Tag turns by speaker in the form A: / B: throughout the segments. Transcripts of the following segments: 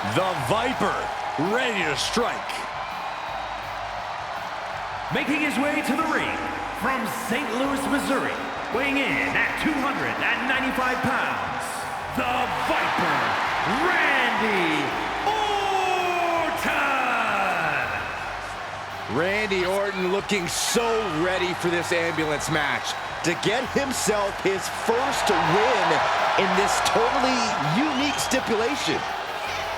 A: The Viper, ready to strike.
B: Making his way to the ring from St. Louis, Missouri, weighing in at 295 pounds, the Viper, Randy Orton!
C: Randy Orton looking so ready for this ambulance match to get himself his first win in this totally unique stipulation.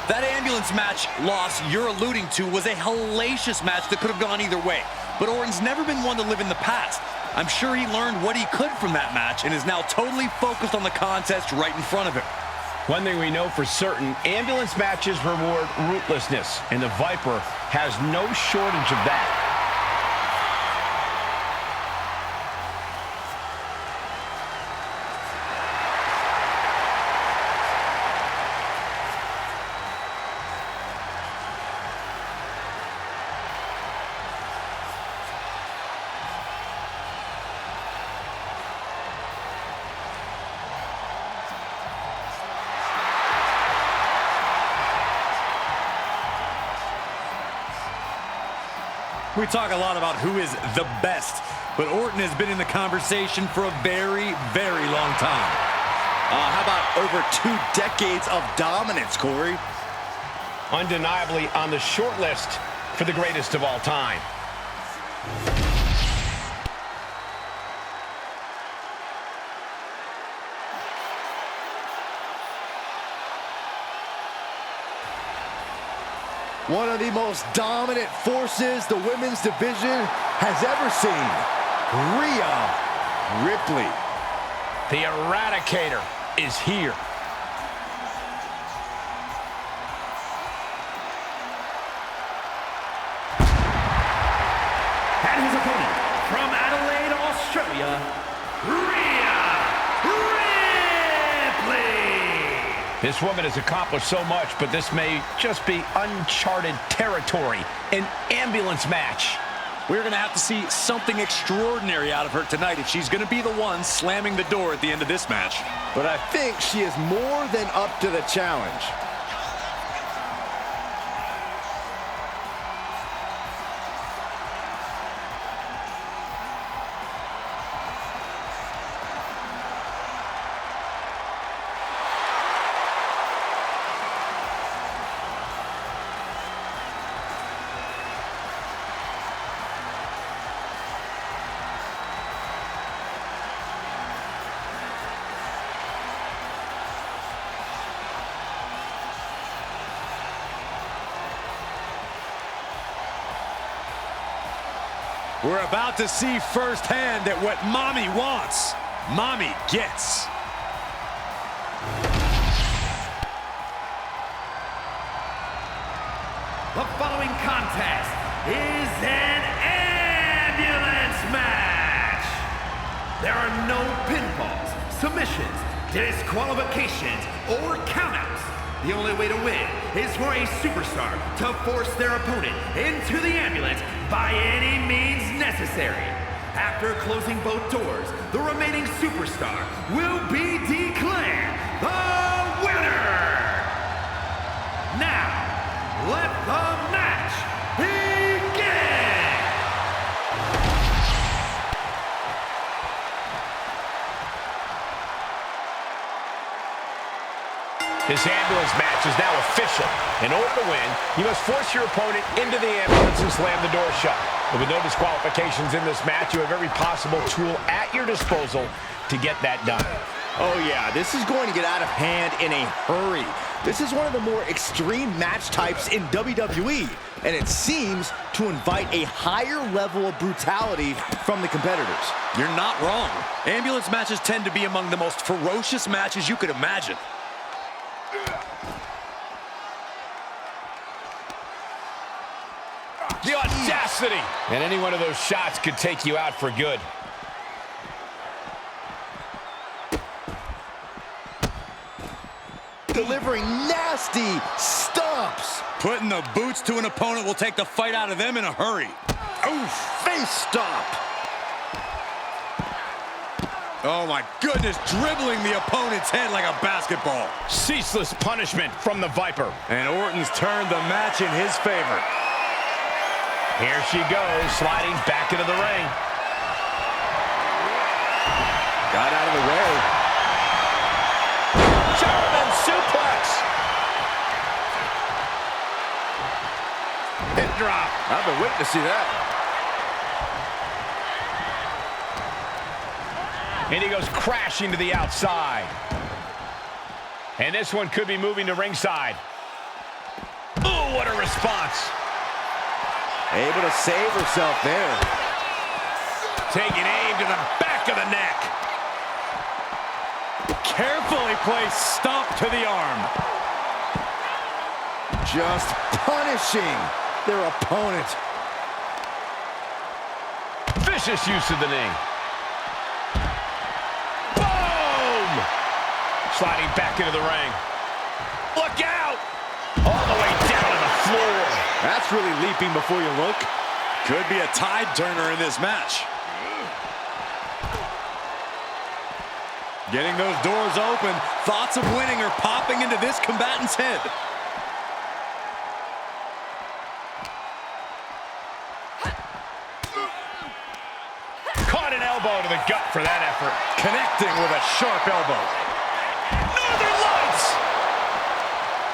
A: That ambulance match loss you're alluding to was a hellacious match that could have gone either way. But Orton's never been one to live in the past. I'm sure he learned what he could from that match and is now totally focused on the contest right in front of him.
D: One thing we know for certain, ambulance matches reward ruthlessness, and the Viper has no shortage of that.
A: We talk a lot about who is the best, but Orton has been in the conversation for a very, very long time.
C: How about over 2 decades of dominance, Corey?
D: Undeniably on the short list for the greatest of all time.
C: One of the most dominant forces the women's division has ever seen. Rhea Ripley.
D: The Eradicator is here.
B: And his opponent from Adelaide, Australia, Rhea Ripley.
D: This woman has accomplished so much, but this may just be uncharted territory. An ambulance match.
A: We're going to have to see something extraordinary out of her tonight if she's going to be the one slamming the door at the end of this match.
C: But I think she is more than up to the challenge.
A: We're about to see firsthand that what Mommy wants, Mommy gets.
B: The following contest is an ambulance match. There are no pinfalls, submissions, disqualifications, or countouts. The only way to win is for a superstar to force their opponent into the ambulance by any means necessary. After closing both doors, the remaining superstar will be declared the winner. Now, let the match begin!
D: This ambulance match is now official. In order to win, you must force your opponent into the ambulance and slam the door shut. But with no disqualifications in this match, you have every possible tool at your disposal to get that done.
C: Oh yeah, this is going to get out of hand in a hurry. This is one of the more extreme match types in WWE, and it seems to invite a higher level of brutality from the competitors.
A: You're not wrong. Ambulance matches tend to be among the most ferocious matches you could imagine.
D: The audacity! And any one of those shots could take you out for good.
C: Delivering nasty stomps.
A: Putting the boots to an opponent will take the fight out of them in a hurry.
C: Oof, face stomp.
A: Oh my goodness, dribbling the opponent's head like a basketball.
D: Ceaseless punishment from the Viper.
A: And Orton's turned the match in his favor.
D: Here she goes, sliding back into the ring.
C: Got out of the way.
D: German suplex. Hip drop.
C: I've been waiting to see that.
D: And he goes crashing to the outside. And this one could be moving to ringside. Oh, what a response.
C: Able to save herself there.
D: Taking aim to the back of the neck.
A: Carefully placed stomp to the arm.
C: Just punishing their opponent.
D: Vicious use of the knee. Sliding back into the ring. Look out! All the way down to the floor.
C: That's really leaping before you look.
A: Could be a tide turner in this match. Getting those doors open. Thoughts of winning are popping into this combatant's head.
D: Caught an elbow to the gut for that effort.
A: Connecting with a sharp elbow.
D: Northern Lights!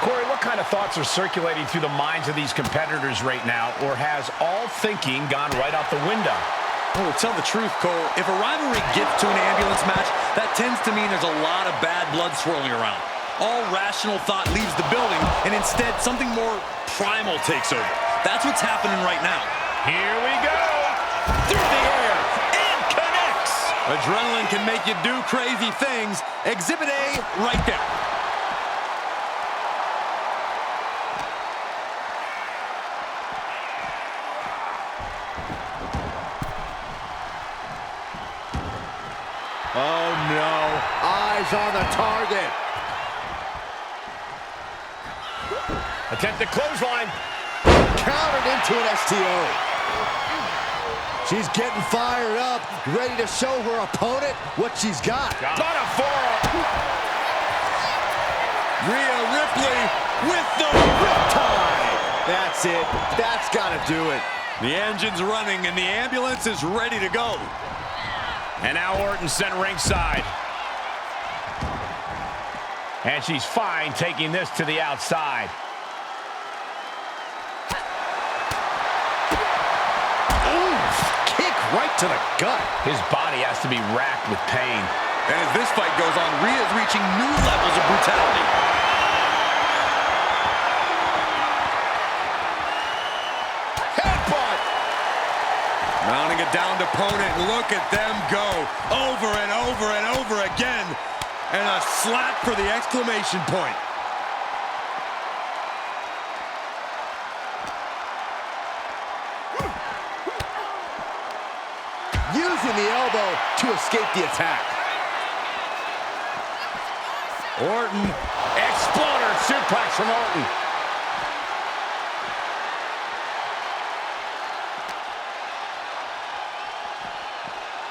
D: Corey, what kind of thoughts are circulating through the minds of these competitors right now, or has all thinking gone right out the window?
A: Oh, tell the truth, Cole. If a rivalry gets to an ambulance match, that tends to mean there's a lot of bad blood swirling around. All rational thought leaves the building, and instead something more primal takes over. That's what's happening right now.
D: Here we go!
A: Through the air, and connects! Adrenaline can make you do crazy things. Exhibit A, right there.
C: Oh no, eyes on the target.
D: Attempt the clothesline.
C: Countered into an STO. She's getting fired up, ready to show her opponent what she's got.
D: Got a forearm.
A: Rhea Ripley with the riptide.
C: That's it. That's got to do it.
A: The engine's running and the ambulance is ready to go.
D: And now Orton sent ringside. And she's fine taking this to the outside.
C: Right to the gut.
D: His body has to be racked with pain.
A: And as this fight goes on, Rhea's reaching new levels of brutality.
C: Headbutt!
A: Mounting a downed opponent. Look at them go. Over and over and over again. And a slap for the exclamation point.
C: Using the elbow to escape the attack.
D: Orton, exploder suplex from Orton.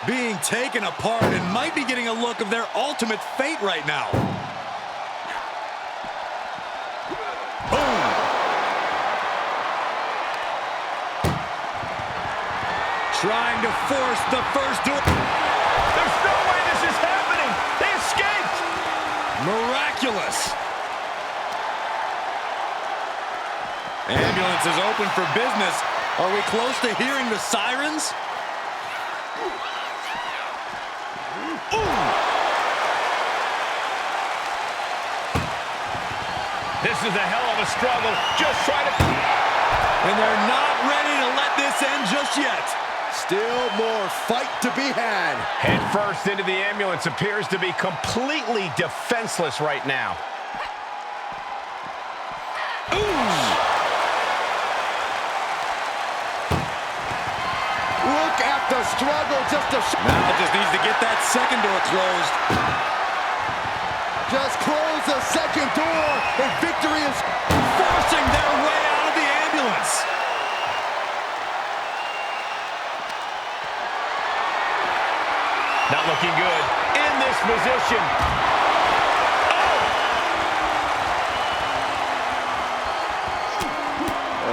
A: Being taken apart and might be getting a look of their ultimate fate right now. Boom! Trying to force the first door.
D: There's no way this is happening. They escaped.
A: Miraculous. Ambulance is open for business. Are we close to hearing the sirens? Ooh.
D: This is a hell of a struggle. Just try to...
A: And they're not ready to let this end just yet.
C: Still more fight to be had.
D: Head first into the ambulance appears to be completely defenseless right now.
C: Look at the struggle just to...
A: Now just needs to get that second door closed.
C: Just close the second door, and victory is...
A: Forcing their way out of the ambulance.
D: Not looking good. submission.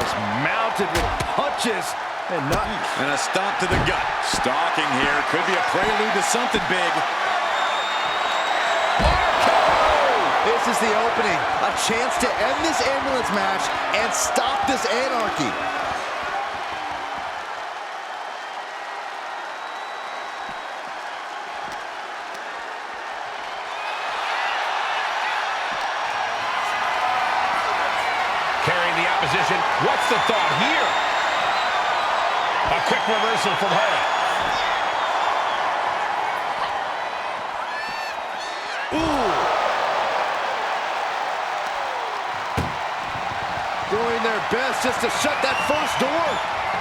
C: Just mounted with punches and
A: a stomp to the gut. Stalking here. Could be a prelude to something big.
C: This is the opening. A chance to end this ambulance match and stop this anarchy.
D: Carrying the opposition. What's the thought here? A quick reversal from her.
C: Ooh. Doing their best just to shut that first door.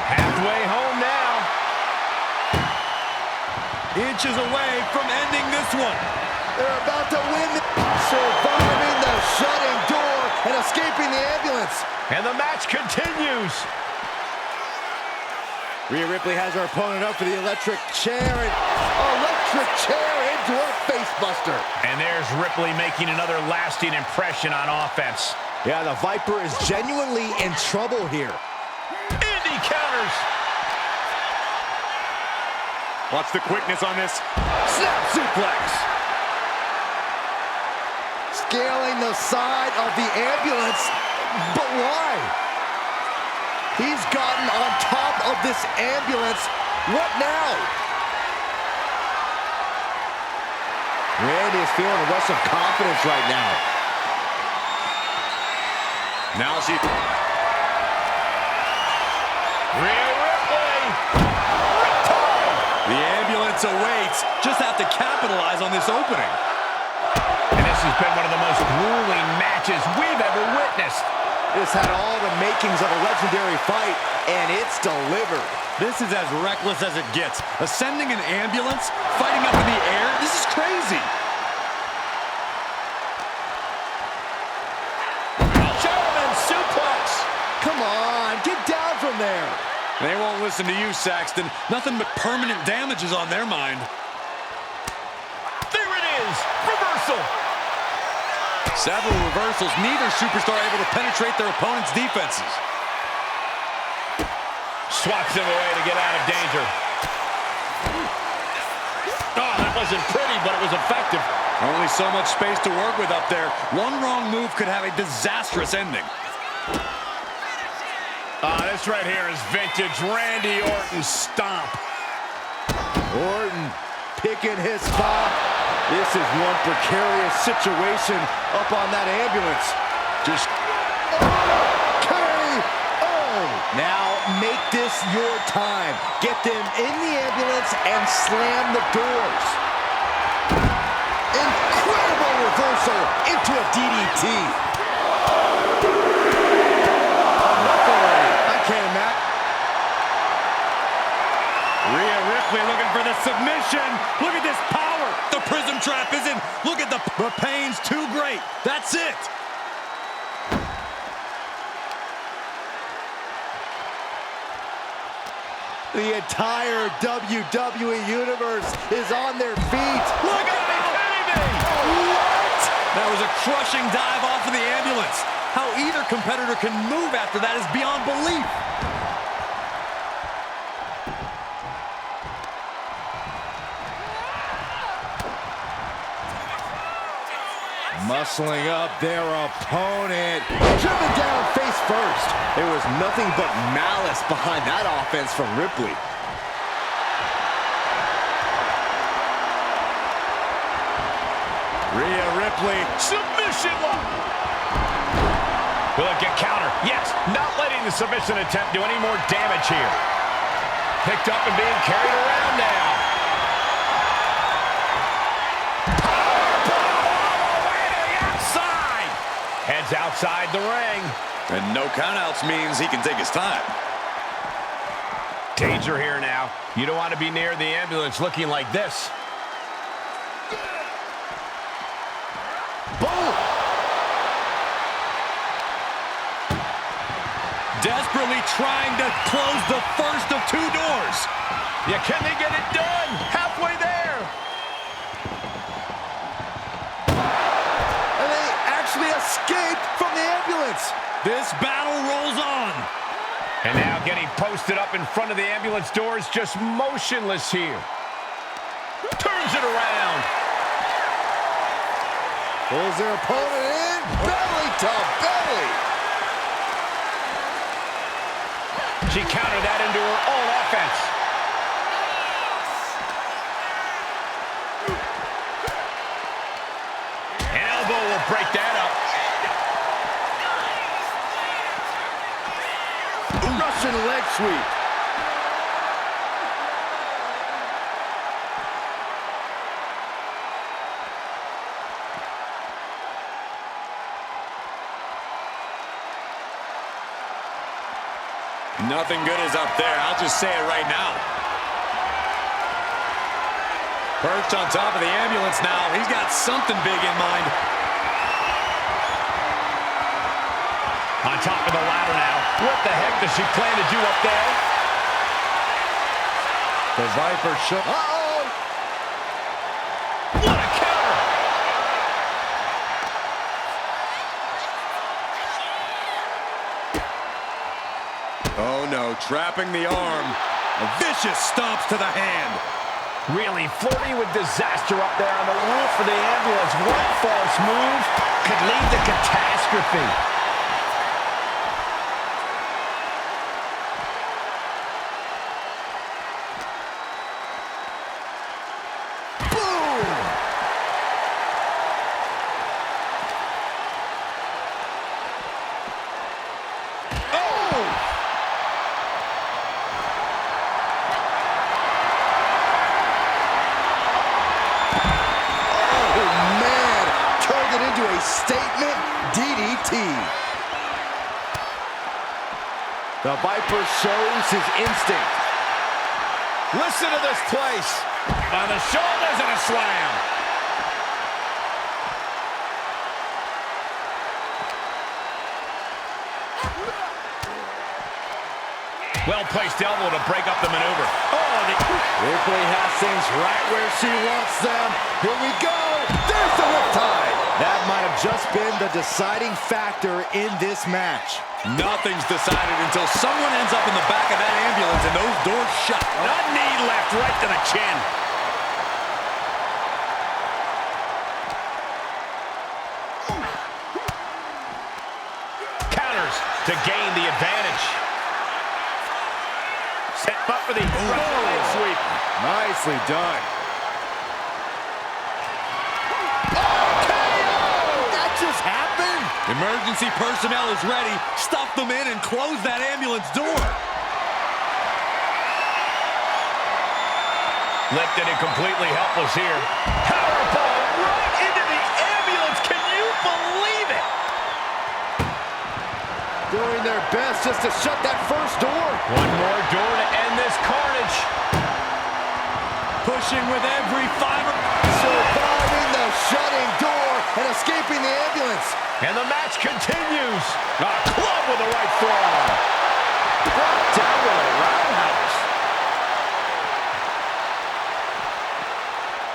D: Halfway home now.
A: Inches away from ending this one.
C: They're about to win. Surviving the shutting door and escaping the ambulance.
D: And the match continues.
C: Rhea Ripley has her opponent up for the electric chair. Electric chair into a face buster.
D: And there's Ripley making another lasting impression on offense.
C: Yeah, the Viper is genuinely in trouble here.
D: Indy counters.
A: Watch the quickness on this.
C: Snap suplex. Scaling the side of the ambulance. But why? He's gotten on top of this ambulance. What now? Randy is feeling a rush of confidence right now.
A: Now she...
D: Rhea Ripley.
A: The ambulance awaits. Just have to capitalize on this opening.
D: And this has been one of the most grueling matches we've ever witnessed.
C: This had all the makings of a legendary fight, and it's delivered.
A: This is as reckless as it gets. Ascending an ambulance, fighting up in the air, this is crazy.
D: German suplex.
C: Come on, get down from there.
A: They won't listen to you, Saxton. Nothing but permanent damage is on their mind.
D: There it is. Reversal.
A: Several reversals, neither superstar able to penetrate their opponent's defenses.
D: Swats him away to get out of danger. Oh, that wasn't pretty, but it was effective.
A: Only so much space to work with up there. One wrong move could have a disastrous ending.
D: This right here is vintage Randy Orton stomp.
C: Orton picking his spot. This is one precarious situation up on that ambulance.
A: Just
C: KO! Now make this your time. Get them in the ambulance and slam the doors. Incredible reversal into a DDT. I can't imagine.
A: Rhea Ripley looking for the submission. Look at this power. The prism trap is in. Look at the pain's too great. That's it.
C: The entire WWE Universe is on their feet.
A: Look at me. What? That was a crushing dive off of the ambulance. How either competitor can move after that is beyond belief.
C: Muscling up their opponent. Driven down face first. There was nothing but malice behind that offense from Ripley.
A: Rhea Ripley.
D: Submission lock. Will it get counter? Yes. Not letting the submission attempt do any more damage here. Picked up and being carried around now. Heads outside the ring.
A: And no countouts means he can take his time.
D: Danger here now. You don't want to be near the ambulance looking like this.
C: Boom!
A: Desperately trying to close the first of two doors.
D: Yeah, can they get it done? Halfway there.
A: ambulance. This battle rolls on.
D: And now getting posted up in front of the ambulance doors, just motionless here. Turns it around.
C: Pulls their opponent in, belly to belly.
D: She countered that into her own offense. An elbow will break that up.
C: Russian leg sweep.
A: Nothing good is up there. I'll just say it right now. Perched on top of the ambulance now. He's got something big in mind.
D: On top of the ladder now. What the heck does she plan to do up there?
C: The Viper shook. Uh-oh!
D: What a counter!
A: Oh no, trapping the arm. A vicious stomps to the hand.
D: Really flirting with disaster up there on the roof of the ambulance. One false move could lead to catastrophe.
C: Statement DDT. The Viper shows his instinct.
D: Listen to this place. On the shoulders and a slam. Well-placed elbow to break up the maneuver. Oh,
C: Ripley has things right where she wants them. Here we go. There's the riptide. That might have just been the deciding factor in this match.
A: Nothing's decided until someone ends up in the back of that ambulance and those doors shut.
D: A knee left right to the chin. Counters to gain the advantage. Set up for the leg sweep.
C: Nicely done.
A: Emergency personnel is ready. Stuff them in and close that ambulance door.
D: Lifted and completely helpless here. Powerbomb right into the ambulance. Can you believe it?
C: Doing their best just to shut that first door.
D: One more door to end this carnage.
A: Pushing with every fiber.
C: Surviving the shutting door and escaping the ambulance.
D: And the match continues. A club with the right forearm.
C: Brought down with a roundhouse.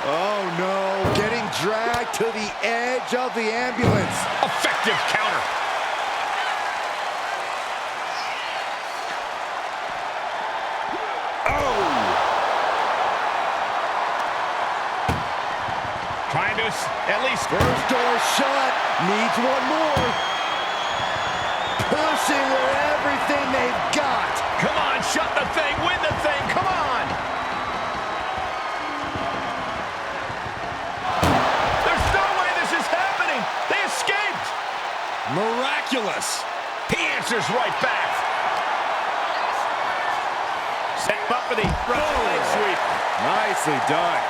C: Oh no, getting dragged to the edge of the ambulance.
D: Effective counter. Trying to at least...
C: First door shut. Needs one more. Pushing with everything they've got.
D: Come on, shut the thing. Win the thing. Come on. There's no way this is happening. They escaped.
A: Miraculous.
D: He answers right back. Set up for the Russian leg sweep.
C: Nicely done.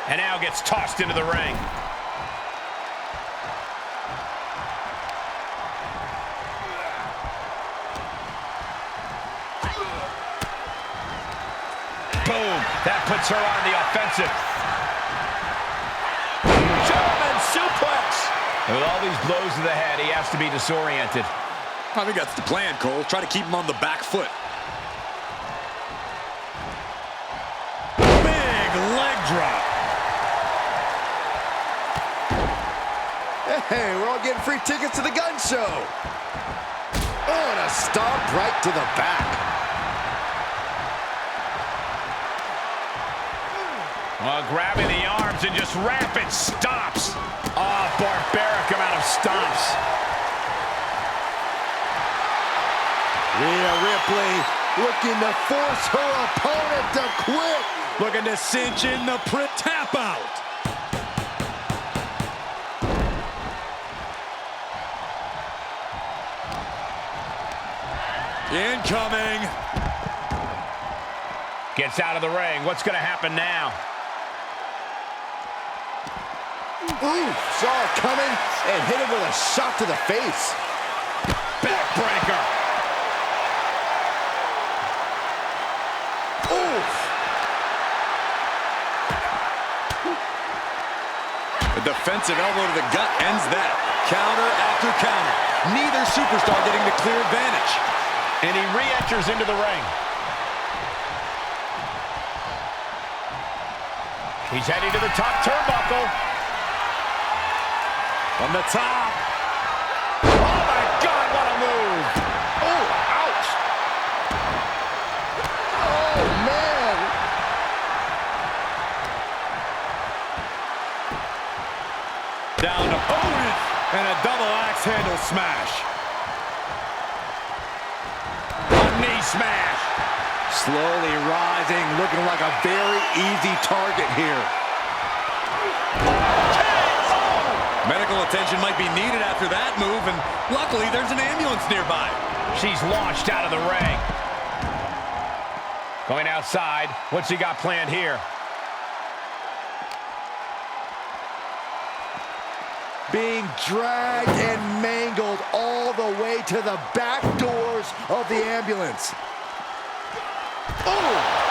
D: And now gets tossed into the ring. Boom. That puts her on the offensive. German suplex. And with all these blows to the head, he has to be disoriented.
A: I think that's the plan, Cole. Try to keep him on the back foot. Big leg drop.
C: Hey, we're all getting free tickets to the gun show. Oh, and a stomp right to the back.
D: Grabbing the arms and just rapid stomps. Oh, barbaric amount of stomps.
C: Rhea Ripley looking to force her opponent to quit.
A: Looking to cinch in the tap out. Incoming.
D: Gets out of the ring. What's going to happen now?
C: Ooh, saw it coming and hit him with a shot to the face.
D: Backbreaker.
C: Oof.
A: A defensive elbow to the gut ends that. Counter after counter. Neither superstar getting the clear advantage.
D: And he re-enters into the ring. He's heading to the top turnbuckle.
A: From the top.
D: Oh, my God, what a move.
C: Oh, ouch. Oh, man.
A: Down to Orton. And a double axe handle smash. A knee smash.
C: Slowly rising, looking like a very easy target here.
A: Medical attention might be needed after that move, and luckily there's an ambulance nearby.
D: She's launched out of the ring. Going outside. What's he got planned here?
C: Being dragged and mangled all the way to the back doors of the ambulance. Oh!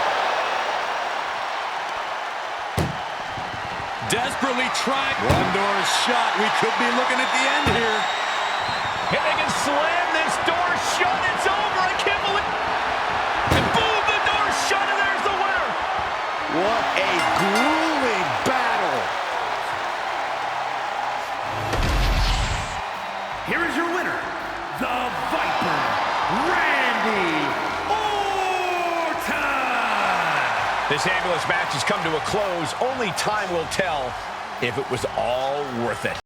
A: Desperately trying. One door is shut. We could be looking at the end here.
D: If they can slam this door shut, it's over. I can't believe. And boom, the door's shut, and there's the winner.
C: What a grueling battle.
B: Here is your winner, the Viper, Randy Orton!
D: This ambulance match has come to a close. Only time will tell if it was all worth it.